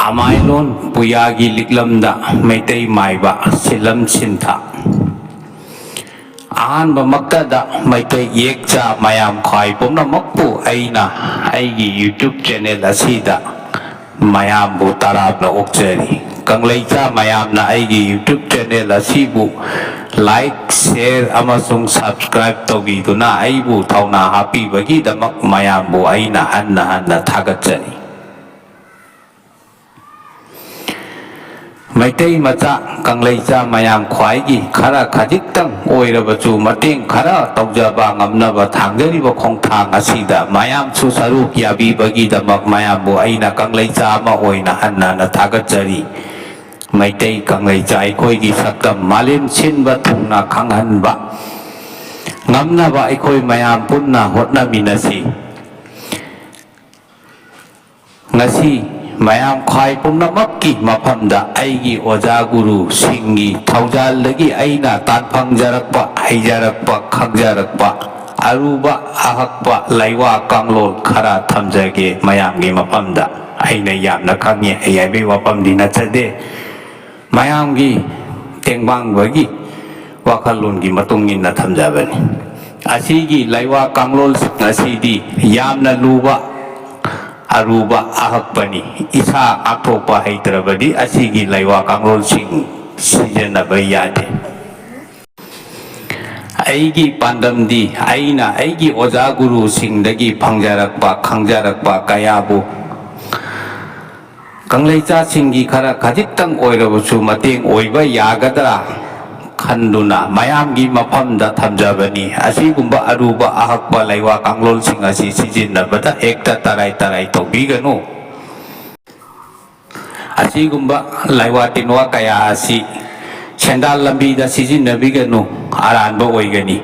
ꯑꯃꯥꯏꯂꯣꯟ ꯄꯨꯌꯥꯒꯤ ꯂꯤꯛꯂꯝꯗ ꯃꯩꯇꯩ ꯃꯥꯏꯕ ꯁꯤꯂꯝ ꯁꯤꯟꯊ ꯑꯍꯥꯟꯕꯃꯛꯇꯗ ꯃꯩꯇꯩ ꯌꯦꯛꯆꯥ ꯃꯌꯥꯝ ꯈ꯭ꯋꯥꯏ ꯄꯨꯝꯅꯃꯛꯄꯨ ꯑꯩꯅ ꯑꯩꯒꯤ ꯌꯨꯇ꯭ꯌꯨꯕ ꯆꯦꯅꯦꯜ ꯑꯁꯤꯗ ꯃꯌꯥꯝꯕꯨ ꯇꯔꯥꯝꯅ ꯑꯣꯛꯆꯔꯤ ꯀꯪꯂꯩꯆꯥ ꯃꯌꯥꯝꯅ ꯑꯩꯒꯤ ꯌꯨꯇ꯭ꯌꯨꯕ ꯆꯦꯅꯦꯜ ꯑꯁꯤꯕꯨ ꯂꯥꯏꯛ ꯁꯦꯌꯔ ꯑꯃꯁꯨꯡ ꯁꯕꯁꯀ꯭ꯔꯥꯏꯕ ꯇꯧꯕꯤꯗꯨꯅ ꯑꯩꯕꯨ ꯊꯧꯅꯥ ꯍꯥꯞꯄꯤꯕꯒꯤꯗꯃꯛ ꯃꯌꯥꯝꯕꯨ ꯑꯩꯅ ꯍꯟꯅ ꯍꯟꯅ ꯊꯥꯒꯠꯆꯔꯤ ꯃꯩꯇꯩ ꯃꯆꯥ ꯀꯪꯂꯩꯆꯥ ꯃꯌꯥꯝ ꯈ꯭ꯋꯥꯏꯒꯤ ꯈꯔ ꯈꯖꯤꯛꯇꯪ ꯑꯣꯏꯔꯕꯁꯨ ꯃꯇꯦꯡ ꯈꯔ ꯇꯧꯖꯕ ꯉꯝꯅꯕ ꯊꯥꯡꯖꯔꯤꯕ ꯈꯣꯡꯊꯥꯡ ꯑꯁꯤꯗ ꯃꯌꯥꯝꯁꯨ ꯁꯔꯨꯛ ꯌꯥꯕꯤꯕꯒꯤꯗꯃꯛ ꯃꯌꯥꯝꯕꯨ ꯑꯩꯅ ꯀꯪꯂꯩꯆꯥ ꯑꯃ ꯑꯣꯏꯅ ꯍꯟꯅ ꯍꯟꯅ ꯊꯥꯒꯠꯆꯔꯤ ꯃꯩꯇꯩ ꯀꯪꯂꯩꯆꯥ ꯑꯩꯈꯣꯏꯒꯤ ꯁꯛꯇꯝ ꯃꯥꯂꯦꯝ ꯁꯤꯟꯕ ꯊꯨꯡꯅ ꯈꯪꯍꯟꯕ ꯉꯝꯅꯕ ꯑꯩꯈꯣই ꯃꯌꯥꯝ ꯄꯨꯟꯅ ꯍꯣꯠꯅꯃꯤꯟꯅꯁꯤ ngasi mayam khwai pumnamakki mafamda aigi oja guru singgi thaujaldagi aina tanphangjarakpa haijarakpa khangjarakpa aruba ahakpa laiwa kanglol khara thamjage mayamgi mafamda aina yamna khangye ayaibe wapamdi nachade mayamgi tengbangwagi wakalungi matungin na thamjabani asigi laiwa kanglol asidi yamna luba aruba ahakpani isa athopa haitrabadi asigi laiwa kangrol sing sijanaba yade aigi pandamdi aina aigi oja guru singdagi phangjarakpa khangjarakpa kayabu kanglaicha singi khara khajiktang oirabusu mateng oiba yagadra khanduna mayamgi mafamda thamjabani asigumba aruba ahakpa laiwa kanglol sing asi sijinabada ekta tarai tarai tobiganu asigumba laiwa tinwa kaya asi sendal lambida sijinabiganu aranba oigani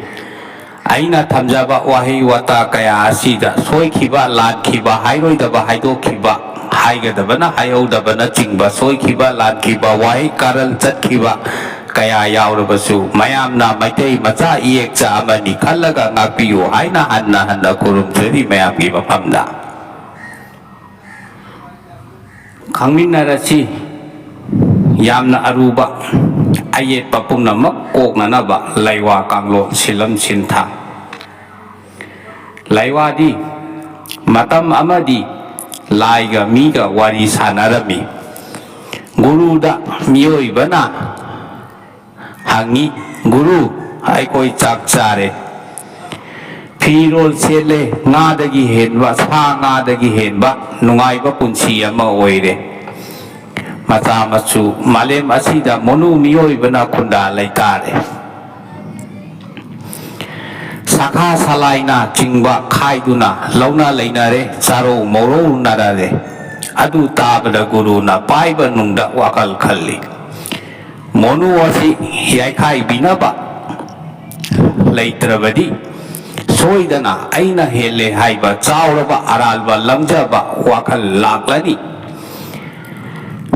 aina thamjaba wahi wata kaya asida soikhiba lankhiba hairoidaba haidokhiba haigadabana hayaudabana chingba soikhiba lankhiba wahi karal chatkiba kaya yaurabasu mayamna maitai macha yekcha amani khallaga ngakpiyu haina hanna hanna kurumjari mayamgi mafamda khangminarasi yamna aruba ayetpa pumnamak koknanaba laiwa kanglo silam sintha laiwadi matam amadi laiga miga wari sanarami guruda miyoibana hangi guru aikoi chak chare phirol sele ngadagi henba sa ngadagi henba nungaiba punsi ama oire mata machu malem asida monu miyoibana khunda laitare sakha salaina chingba khaiduna launa lainare charo moro narare adu tabada guru na paiba nungda wakal khalli monu asi yaikai binaba laitrabadi soidana aina hele haiba chauraba aralba lamjaba wakal laklani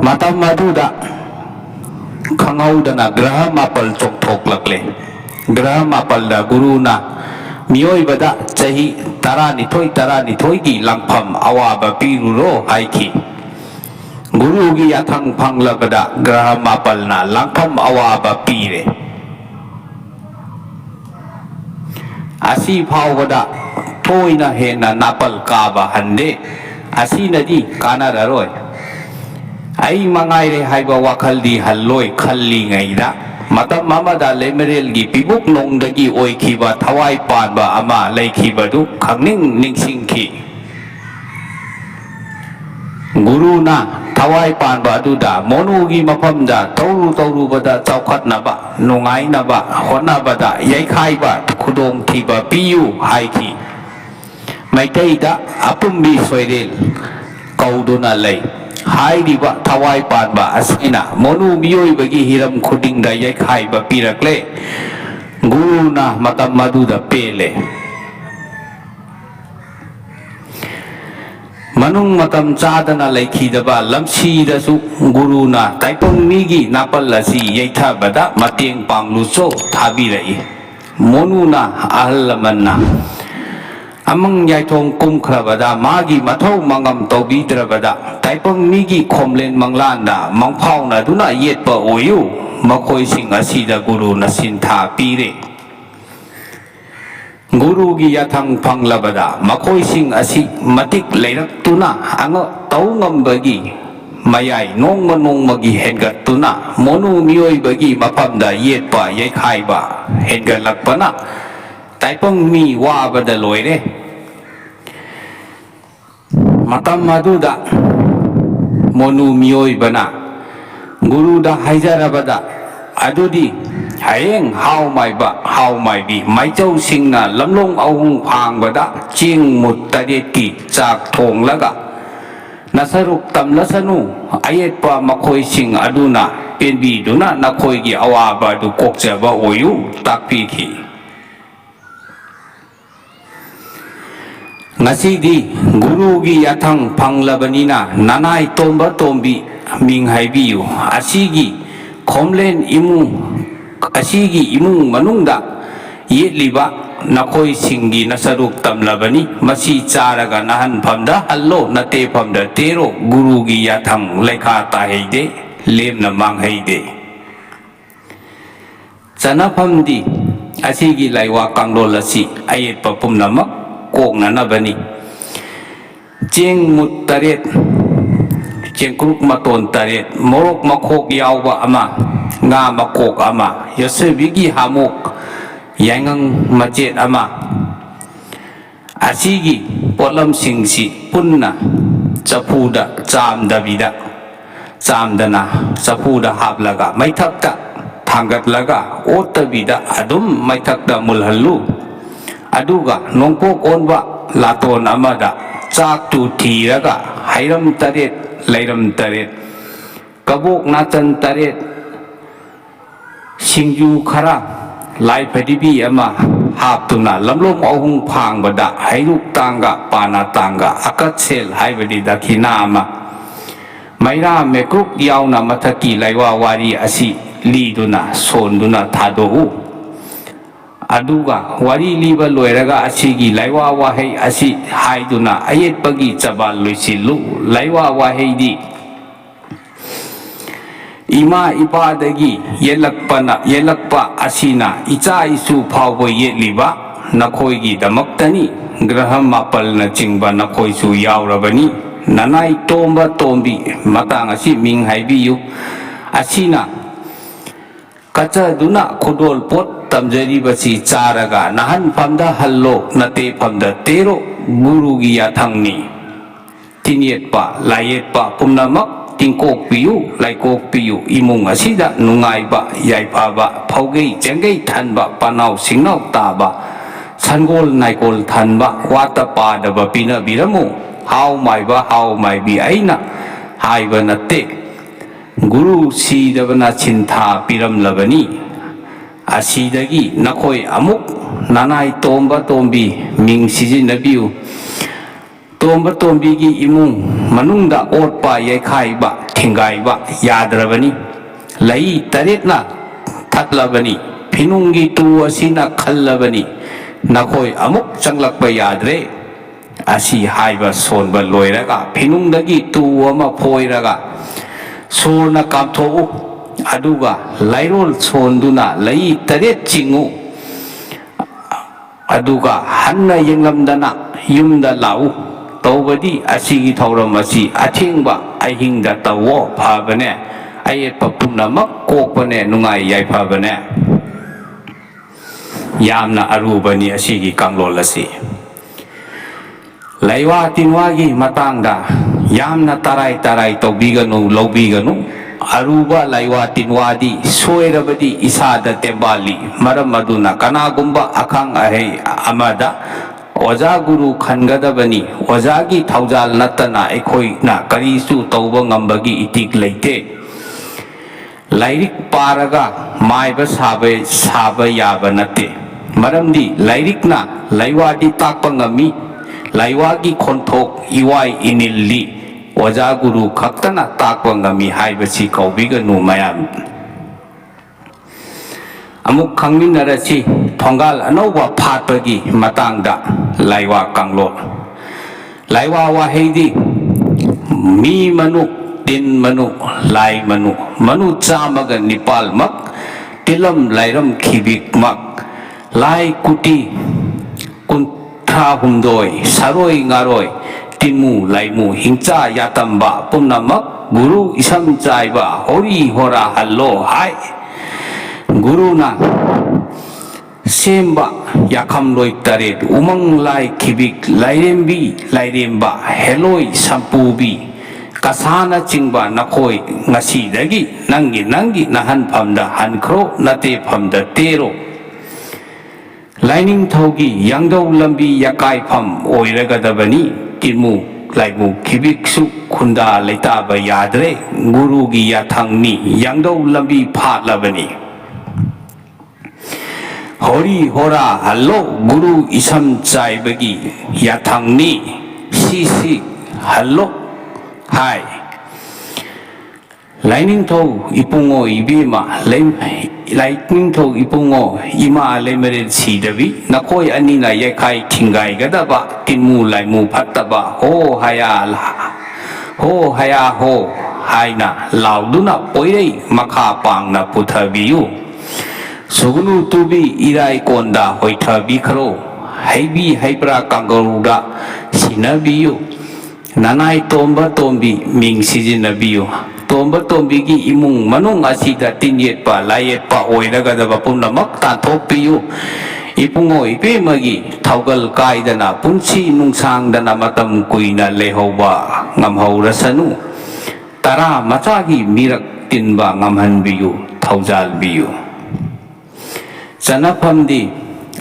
matam maduda khangaudana graha mapal chokthoklakle graha mapal da guruna miyoibada chahi tarani thoi gi langpham awaba piruro haiki guru gi athang phanglabada graha mapalna langpham awaba pire asi phawada thoina hena napal kaba hande asi nadi kanararoi ai mangaire haiba wakaldi halloi khalli ngaida matam mamada lemerel gi pibuk nongdagi oikhiba thawai panba ama laikhibadu khangning ningsingki guru na thawai panba aduda monugi mafamda tawru bada chaukhatnaba nungainaba honabada yaikhaiba khudong thiba piyu haiki maitaida apumbi soirel kauduna lei hairiba thawai panba asina monu miyoibagi hiram khudingda yaikhaiba pirakle guru na matam maduda pele manung matam chadana laikhidaba lamsidasu guruna taipongmigi napalasi yaithabada mateng pangluso thabirai monuna ahallamanna amang yai thong kum khrabada magi mathau mangam tobi drabada taipang migi khomlen manglanda mangphau na duna yet pa oyu makhoi sing asida guru na sintha pire guru gi yathang phanglabada makhoi sing asi matik leirak tuna anga taungam bagi mayai nongma nongmagi hengat tuna monu mioi bagi mapamda yet pa yai khai ba hengat lakpana taipang mi wa bada loire matam maduda monu mioi bana guru da haijarabada adudi hayeng how mai bi mai chau singna lamlong ahung phang bada ching mut tadet ki chak thong laga nasaruk tam lasanu ayet pa makhoi sing aduna penbi duna nakhoi gi awaba du kokcha ba oyu takpi ki ngasidi guru gi yathang phanglabanina nanai tomba tombi ming haibiyu asigi khomlen asigi imung manungda yetliba nakhoi singi nasaruk tamlabani masi charaga nahan phamda hallo nate phamda tero guru gi yathang lekha ta heide lemna mang heide chana phamdi asigi laiwa kanglol asi ayet papum namak kok nanabani cheng mut taret cheng kruk maton taret morok makhok yawba ama nga makok ama yosebigi hamok yangang macet ama asigi polam singsi punna chapuda chamdabida chamdana chapuda hablaga maithakta thangatlaga otabida adum maithakta mulhallu aduga nongpok onba laton amada chak tu thiraga hairam taret leiram taret kabok natan taret singju khara lai phadibi ama haptuna lamlom ahung phang bada hairuk tanga pana tanga akat sel haibadi dakhina ama maira mekruk yauna mathaki laiwa wari asi liduna sonduna thadou aduga wari liba loiraga asigi laiwa wahai asi haiduna ayet pagi chabal loisilu laiwa wahai di ima ipadagi yelakpa asina icha isu phawbo yetliba nakhoi gi damaktani graham mapal na chingba nakhoi su yaurabani nanai tomba tombi matang asi ming haibiyu asina kacha duna khudol pot tamjari basi charaga nahan phamda hallo nate phamda tero guru gi yathangni tiniet pa layet pa pumnamak tingkok piyu laikok piyu imung asida nungai ba yaipa ba phaugai jengai thanba panau singnau taba sangol naikol thanba wata pa da ba pina biramu how mai bi aina haiba nate guru sidabana chintha piram labani asidagi nakhoi amuk nanai tomba tombi ming sijinabiu tomba tombi gi imung manungda otpa yekhai ba thingai ba yadrabani lai taretna thatlabani phinungi tu asina khallabani nakhoi amuk changlakpa yadre asi haiba sonba loiraga phinungdagi tu ama phoiraga sona kaptho aduga lairol sonduna lai taret chingu aduga hanna yenglamdana yumda lau tawbadi asigi thauram asi athingba ahingda tawo phabane ayet papumna mak kokpane nungai yai phabane yamna arubani asigi kanglol asi laiwa tinwagi matangda yamna tarai tobiganu lobiganu aruba laiwa tinwadi soirabadi isada tebali maram maduna kanagumba akhang ahei amada oja guru khangadabani ojagi thaujal natana ekhoi na karisu tauba ngambagi itik leite lairik paraga maiba saba yaba nate maramdi lairikna laiwadi takpa ngami laiwagi khonthok iwai inilli oja guru khaktana takwa ngami haibasi kaubiganu mayam Amuk khangminarasi thongal anauba phatpagi matangda laiwa kanglo laiwa wahedi mi manu tin manu lai manu chamaga nipal mak tilam lairam khibik mak lai kuti kuntha humdoi saroi ngaroi tinmu laimu hingcha yatamba punnamak guru isam chaiba hori hora hallo hai guru na semba yakam loi taret umang lai khibik lairemba heloi sampubi kasana chingba nakoi ngasi dagi nangi nahan phamda hankro nate phamda tero Lining thogi yangdau lambi yakai pham oiragadabani tinmu laimu khibiksu khunda leitaba yadre guru gi yathangni yangdau lambi phatlabani Hori hora hallo guru isam chaibagi yathangni si hallo hai Lining thou ipungo ibima Lightning thou ipungo ima lemered sidavi nakoi anina yakai thingai gadaba tinmu laimu phattaba ho haya ho haina lauduna poirei makha pangna puthabiyu Sugunu tubi irai konda hoithabi kharo haibi haibra kangaruda sinabiyu Nanai tomba tombi ming sijinabiyu Tomba tombi gi imung manung asida tinyet pa layet pa oiragadaba punnamak tanthokpiyu Ipungo ipemagi thaugal kaidana punsi nungsangdana matam kuina lehoba ngamhaurasanu Tara machagi mirak tinba ngamhanbiyu thaujalbiyu Sanaphamdi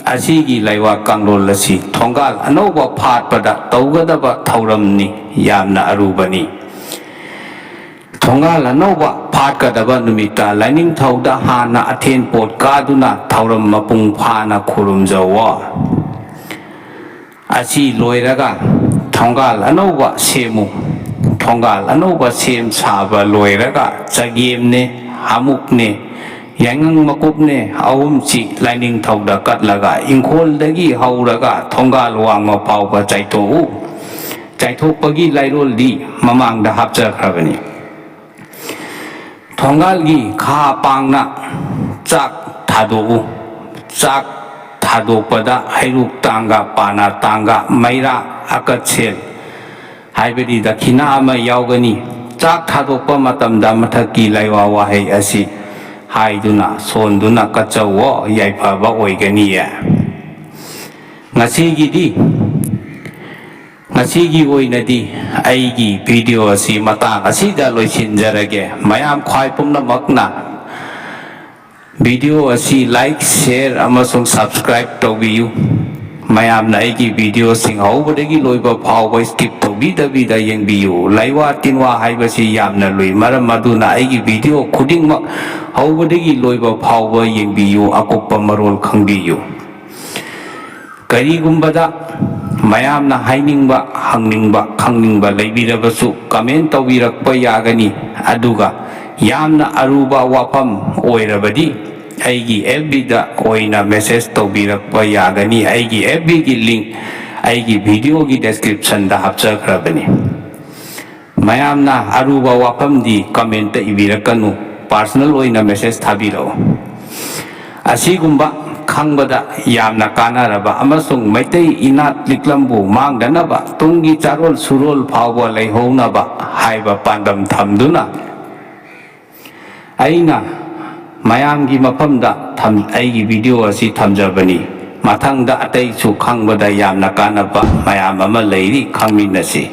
Asigi laiwa kangrol asi thongal anauba phatpada taugadaba thauramni yamna arubani Thongal anauba phatgadaba numita lining thauda hana athen pot kaduna thauram mapung phana khurumjawa Asi loiraga thongal anauba semu thongal anauba sem saba loiraga chagemne hamukne Yangang makupne awumchi lining thauda katlaga ingkhol dagi hauraga thongal wangma pauba chaithopagi lairol di mamangda hapchakhrabani Thongal gi kha pangna chak thadokpada hairuk tanga pana tanga maira akachel haibadi dakhina ama yaugani chak thadokpa matamda mathaki laiwa wahai asi Haiduna sonduna kachawo yaifaba oiganiya Ngasigi oinadi aigi video asi matang asida loisinjarage mayam khwai pumnamakna video asi like share amasung subscribe tawbiyu mayamna aigi video sing haubadagi loiba phawba skip tawbidabida yengbiyu laiwa tinwa haibasi yamna loi maram maduna aigi video khudingmak haubadagi loiba phawba yengbiyu akoppa marol khangbiyu karigumbada mayamna hainingba hangningba khangningba leibirabasu comment tawbirakpa yagani aduga yamna aruba wafam oirabadi aigi FB da oina message tawbirakpa yagani aigi FB gi link aigi video gi description da hapchakhrabani mayamna aruba wafam di comment ta ibirakanu personal oina message thabirao asigumba khangbada yamna kanaraba amasung maitai inat liklambu mangdanaba tungi charol surol phawba leihounaba haiba pandam thamduna aina mayamgi mapamda aigi video asi thamjabani mathangda atai su khangbada yamna kanaba mayam ama leiri khangminasi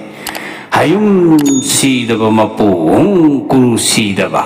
hayum sidaba mapu guru sidaba